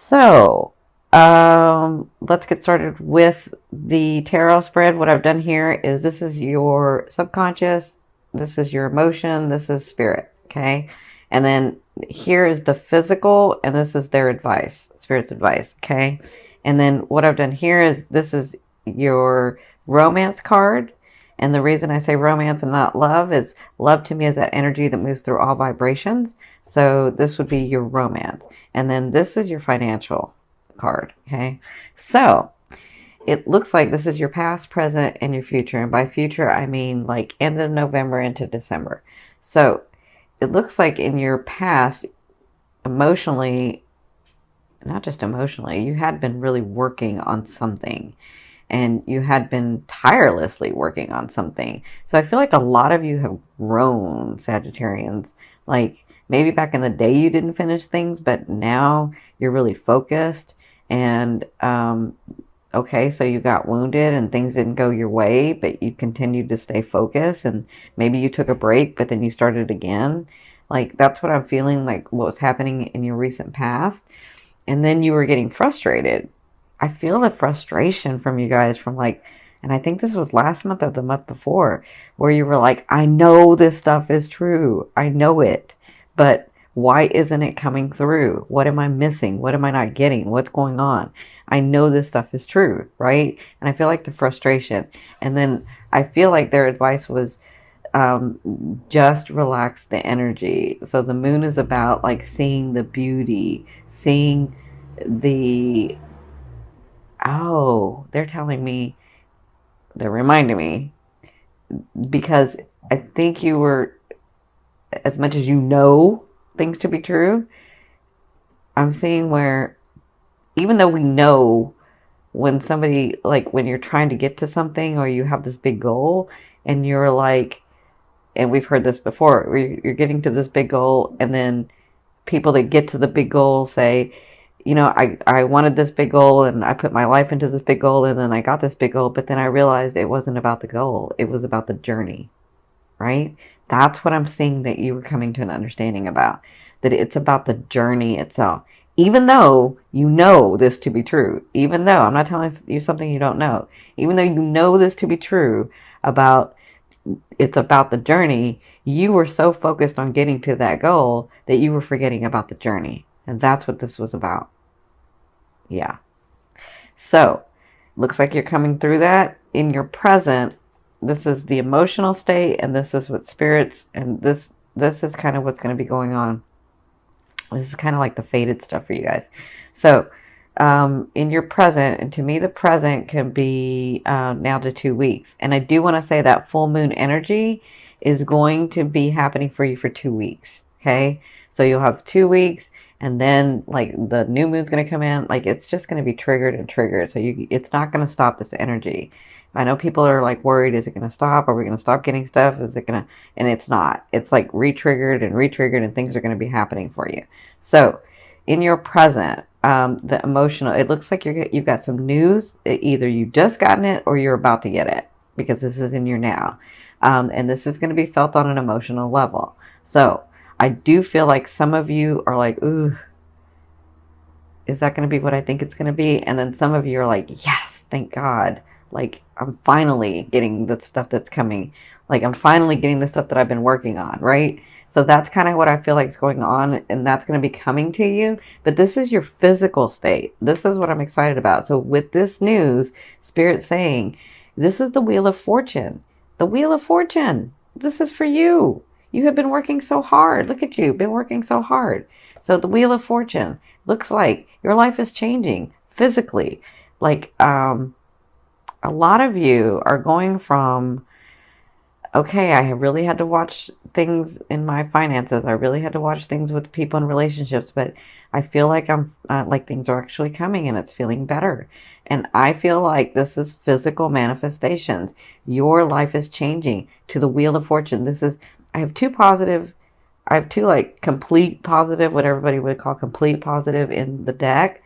So, let's get started with the tarot spread. What I've done here is this is your subconscious, this is your emotion, this is spirit, okay? And then here is the physical, and this is their advice, spirit's advice, okay? And then what I've done here is this is your romance card. And the reason I say romance and not love is love to me is that energy that moves through all vibrations. So this would be your romance. And then this is your financial card. Okay. So it looks like this is your past, present, and your future. And by future, I mean like end of November into December. So it looks like in your past, emotionally, not just emotionally, you had been really working on something and you had been tirelessly working on something. So I feel like a lot of you have grown, Sagittarians. Like maybe back in the day you didn't finish things, but now you're really focused. And okay, so you got wounded and things didn't go your way, but you continued to stay focused. And maybe you took a break, but then you started again. Like that's what I'm feeling like what was happening in your recent past. And then you were getting frustrated. I feel the frustration from you guys from like, and I think this was last month or the month before, where you were like, I know this stuff is true. I know it. But why isn't it coming through? What am I missing? What am I not getting? What's going on? I know this stuff is true, right? And I feel like the frustration. And then I feel like their advice was just relax the energy. So the moon is about like seeing the beauty, seeing the, oh, they're telling me, they're reminding me, because I think you were, as much as you know things to be true, I'm seeing where even though we know when somebody, like when you're trying to get to something or you have this big goal and you're like, and we've heard this before, where you're getting to this big goal and then people that get to the big goal say, you know, I wanted this big goal and I put my life into this big goal and then I got this big goal, but then I realized it wasn't about the goal. It was about the journey, right? That's what I'm seeing that you were coming to an understanding about, that it's about the journey itself. Even though you know this to be true, even though I'm not telling you something you don't know, even though you know this to be true about it's about the journey, you were so focused on getting to that goal that you were forgetting about the journey. And that's what this was about. Yeah. So, looks like you're coming through that in your present. This is the emotional state, and this is what spirits, and this is kind of what's going to be going on. This is kind of like the faded stuff for you guys. So, in your present, and to me, the present can be now to 2 weeks. And I do want to say that full moon energy is going to be happening for you for 2 weeks. Okay, so you'll have 2 weeks, and then like the new moon's going to come in. Like it's just going to be triggered and triggered. So it's not going to stop this energy. I know people are like worried, is it going to stop? Are we going to stop getting stuff? Is it going to, and it's not. It's like re-triggered and re-triggered and things are going to be happening for you. So in your present, the emotional, it looks like you've got some news. Either you just gotten it or you're about to get it because this is in your now. And this is going to be felt on an emotional level. So I do feel like some of you are like, ooh, is that going to be what I think it's going to be? And then some of you are like, yes, thank God. Like, I'm finally getting the stuff that's coming. Like, I'm finally getting the stuff that I've been working on, right? So that's kind of what I feel like is going on, and that's going to be coming to you. But this is your physical state. This is what I'm excited about. So with this news, Spirit's saying, this is the Wheel of Fortune. The Wheel of Fortune. This is for you. You have been working so hard. Look at you, been working so hard. So the Wheel of Fortune looks like your life is changing physically. Like, a lot of you are going from, okay, I really had to watch things in my finances. I really had to watch things with people in relationships, but I feel like I'm like things are actually coming and it's feeling better. And I feel like this is physical manifestations. Your life is changing to the Wheel of Fortune. This is, I have two like complete positive, what everybody would call complete positive in the deck.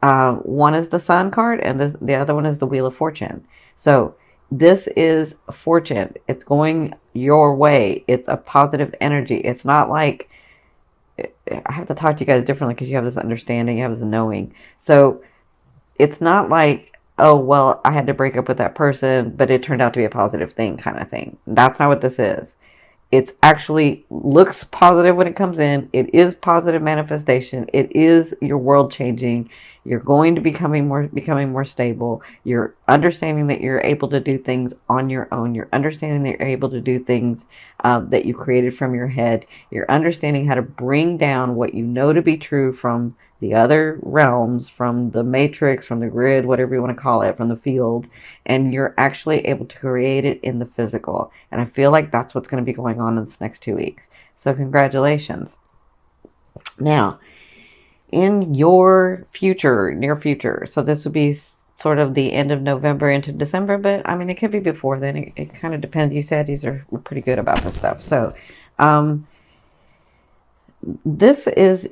One is the Sun card, and the other one is the Wheel of Fortune. So this is fortune. It's going your way. It's a positive energy. It's not like I have to talk to you guys differently because you have this understanding, you have this knowing. So it's not like, oh, well, I had to break up with that person, but it turned out to be a positive thing kind of thing. That's not what this is. It's actually looks positive when it comes in. It is positive manifestation. It is your world changing. You're going to becoming more stable. You're understanding that you're able to do things on your own. You're understanding that you're able to do things that you created from your head. You're understanding how to bring down what you know to be true from the other realms, from the matrix, from the grid, whatever you want to call it, from the field, and you're actually able to create it in the physical. And I feel like that's what's going to be going on in this next 2 weeks. So congratulations. Now, in your future, near future, so this would be sort of the end of November into December, but I mean, it could be before then. It kind of depends. You said these are pretty good about this stuff. So, this is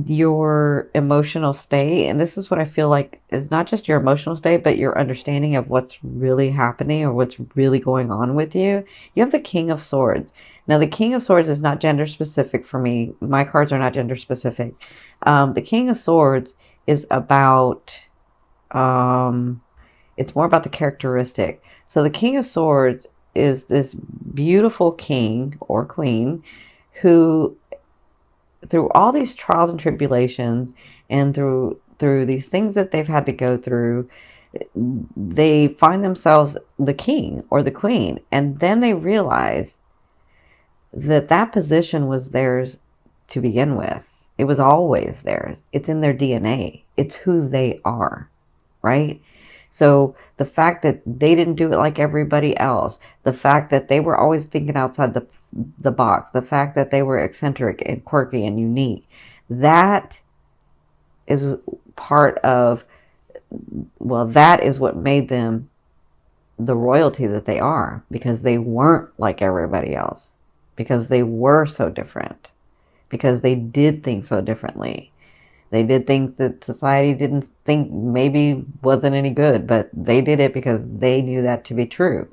your emotional state, and this is what I feel like is not just your emotional state, but your understanding of what's really happening or what's really going on with you. You have the King of Swords. Now, the King of Swords is not gender specific for me. My cards are not gender specific. The King of Swords is about, it's more about the characteristic. So the King of Swords is this beautiful king or queen who, through all these trials and tribulations and through these things that they've had to go through, they find themselves the king or the queen, and then they realize that that position was theirs to begin with. It was always theirs. It's in their DNA. It's who they are, right? So the fact that they didn't do it like everybody else, the fact that they were always thinking outside the box, the fact that they were eccentric and quirky and unique, that is part of, well, that is what made them the royalty that they are, because they weren't like everybody else, because they were so different, because they did things so differently. They did things that society didn't think maybe wasn't any good, but they did it because they knew that to be true.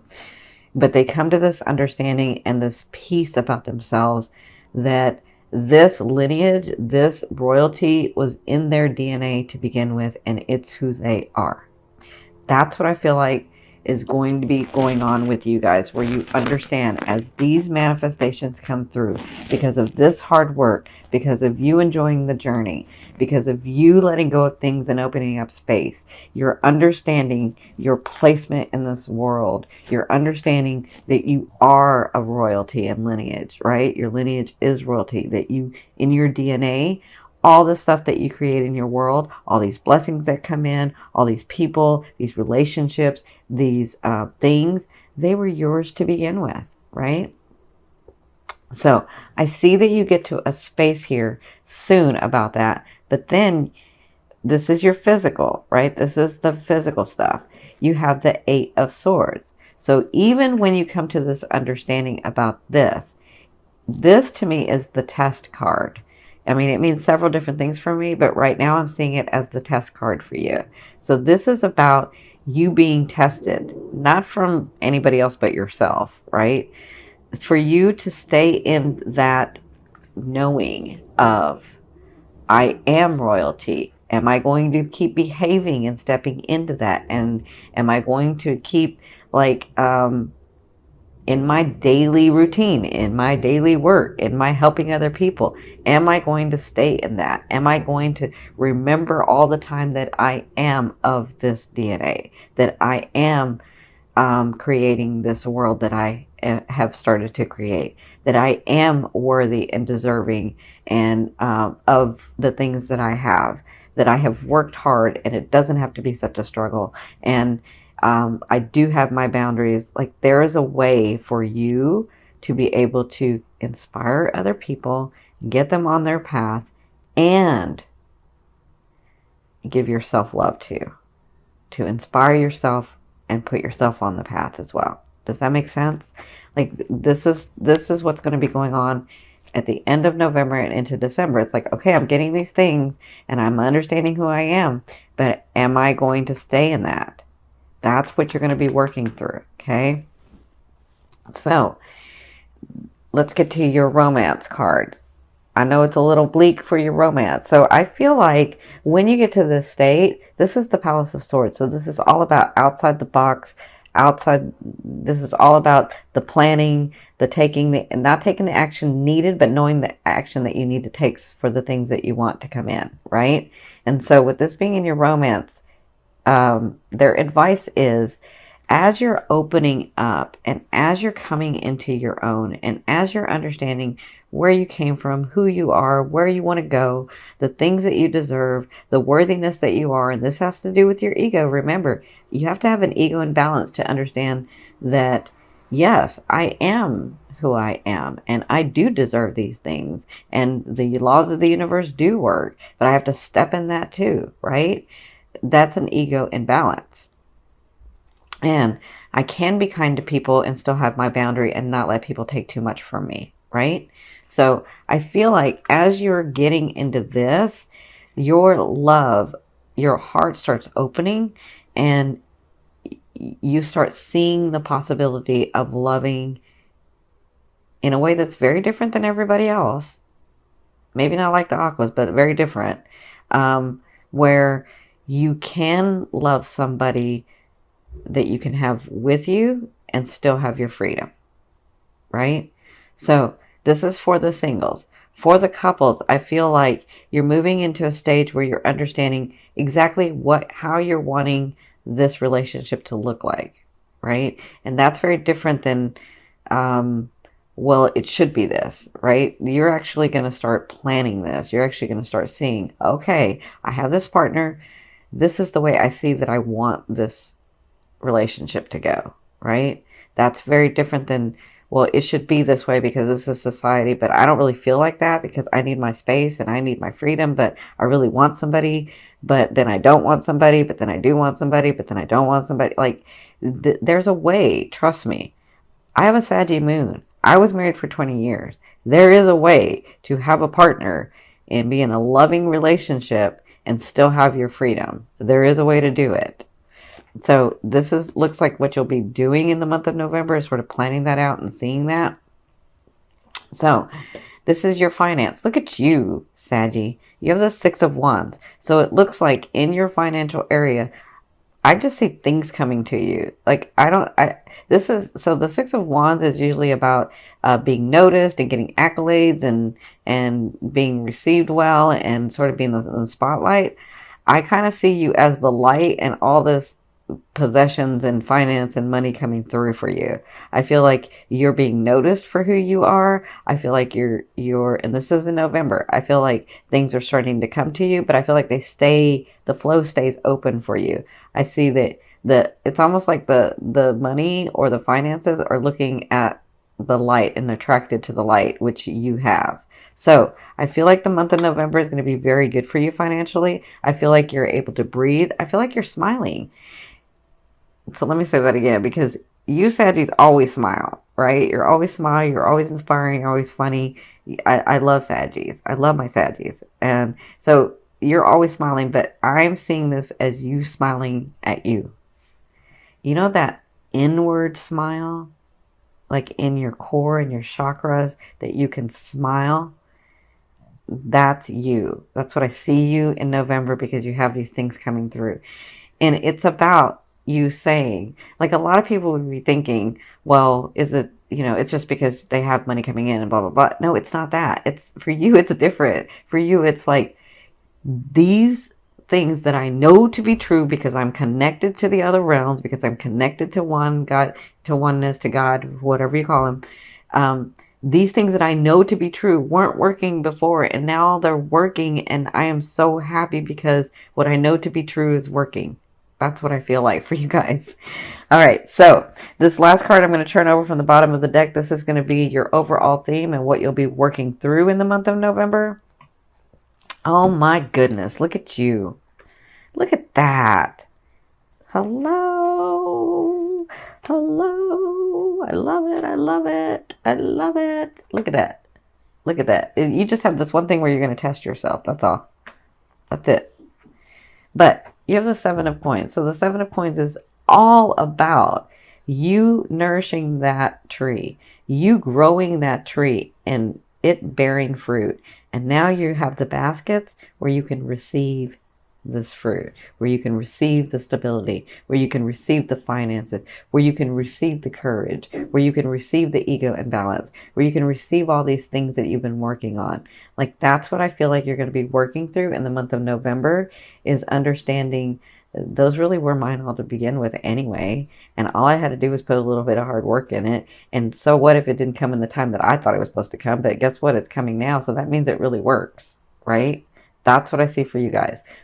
But they come to this understanding and this peace about themselves that this lineage, this royalty was in their DNA to begin with, and it's who they are. That's what I feel like is going to be going on with you guys, where you understand as these manifestations come through, because of this hard work, because of you enjoying the journey, because of you letting go of things and opening up space, you're understanding your placement in this world. You're understanding that you are a royalty and lineage, right? Your lineage is royalty, that you, in your DNA, all the stuff that you create in your world, all these blessings that come in, all these people, these relationships, these things, they were yours to begin with, right? So I see that you get to a space here soon about that, but then this is your physical, right? This is the physical stuff. You have the Eight of Swords. So even when you come to this understanding about this to me is the test card. I mean, it means several different things for me, but right now I'm seeing it as the test card for you. So this is about you being tested, not from anybody else but yourself, right? It's for you to stay in that knowing of, I am royalty. Am I going to keep behaving and stepping into that? And am I going to keep, like, in my daily routine, in my daily work, in my helping other people, am I going to stay in that? Am I going to remember all the time that I am of this DNA, that I am creating this world that I have started to create, that I am worthy and deserving and of the things that I have worked hard, and it doesn't have to be such a struggle. And I do have my boundaries. Like, there is a way for you to be able to inspire other people, get them on their path, and give yourself love too. To inspire yourself and put yourself on the path as well. Does that make sense? Like, this is what's going to be going on at the end of November and into December. It's like, okay, I'm getting these things and I'm understanding who I am, but am I going to stay in that? That's what you're going to be working through, okay? So, let's get to your romance card. I know it's a little bleak for your romance. So I feel like when you get to this state, this is the Palace of Swords. So this is all about outside the box, outside. This is all about the planning, the taking the, not taking the action needed, but knowing the action that you need to take for the things that you want to come in, right? And so with this being in your romance, their advice is, as you're opening up and as you're coming into your own and as you're understanding where you came from, who you are, where you want to go, the things that you deserve, the worthiness that you are, and this has to do with your ego. Remember, you have to have an ego in balance to understand that, yes, I am who I am and I do deserve these things and the laws of the universe do work, but I have to step in that too, right? That's an ego in balance. And I can be kind to people and still have my boundary and not let people take too much from me, right? So I feel like as you're getting into this, your love, your heart starts opening and you start seeing the possibility of loving in a way that's very different than everybody else. Maybe not like the Aquas, but very different. Where you can love somebody that you can have with you and still have your freedom, right? So this is for the singles. For the couples, I feel like you're moving into a stage where you're understanding exactly how you're wanting this relationship to look like, right? And that's very different than, well, it should be this, right? You're actually going to start planning this. You're actually going to start seeing, okay, I have this partner. This is the way I see that I want this relationship to go, right? That's very different than, well, it should be this way because this is society, but I don't really feel like that because I need my space and I need my freedom, but I really want somebody, but then I don't want somebody, but then I do want somebody, but then I don't want somebody. Like, there's a way, trust me. I have a Saggy moon. I was married for 20 years. There is a way to have a partner and be in a loving relationship and still have your freedom. There is a way to do it. So this looks like what you'll be doing in the month of November is sort of planning that out and seeing that. So this is your finance. Look at you, Saggy. You have the Six of Wands. So it looks like in your financial area, I just see things coming to you. Like, so the Six of Wands is usually about being noticed and getting accolades and being received well and sort of being in the spotlight. I kind of see you as the light and all this possessions and finance and money coming through for you. I feel like you're being noticed for who you are. I feel like you're and this is in November. I feel like things are starting to come to you, but I feel like the flow stays open for you. I see that it's almost like the money or the finances are looking at the light and attracted to the light, which you have. So I feel like the month of November is going to be very good for you financially. I feel like you're able to breathe. I feel like you're smiling. So let me say that again, because you Saggies always smile, right? You're always smile. You're always inspiring. You're always funny. I love Saggies. I love my Saggies. And so you're always smiling, but I'm seeing this as you smiling at you. You know that inward smile, like in your core and your chakras, that you can smile? That's you. That's what I see you in November because you have these things coming through. And it's about you saying, like, a lot of people would be thinking, well, is it, it's just because they have money coming in and blah, blah, blah. No, it's not that. It's for you, it's different. For you, it's like these things that I know to be true because I'm connected to the other realms, because I'm connected to one God, to oneness, to God, whatever you call him. These things that I know to be true weren't working before, and now they're working, and I am so happy because what I know to be true is working. That's what I feel like for you guys. All right, so this last card I'm going to turn over from the bottom of the deck. This is going to be your overall theme and what you'll be working through in the month of November. Oh my goodness, look at you. Look at that. Hello. Hello. I love it. I love it. I love it. Look at that. Look at that. You just have this one thing where you're going to test yourself. That's all. That's it. But you have the Seven of Coins. So the Seven of Coins is all about you nourishing that tree, you growing that tree and it bearing fruit. And now you have the baskets where you can receive this fruit, where you can receive the stability, where you can receive the finances, where you can receive the courage, where you can receive the ego imbalance, where you can receive all these things that you've been working on. Like that's what I feel like you're going to be working through in the month of November, is understanding those really were mine all to begin with anyway. And all I had to do was put a little bit of hard work in it. And so what if it didn't come in the time that I thought it was supposed to come? But guess what? It's coming now. So that means it really works, right? That's what I see for you guys.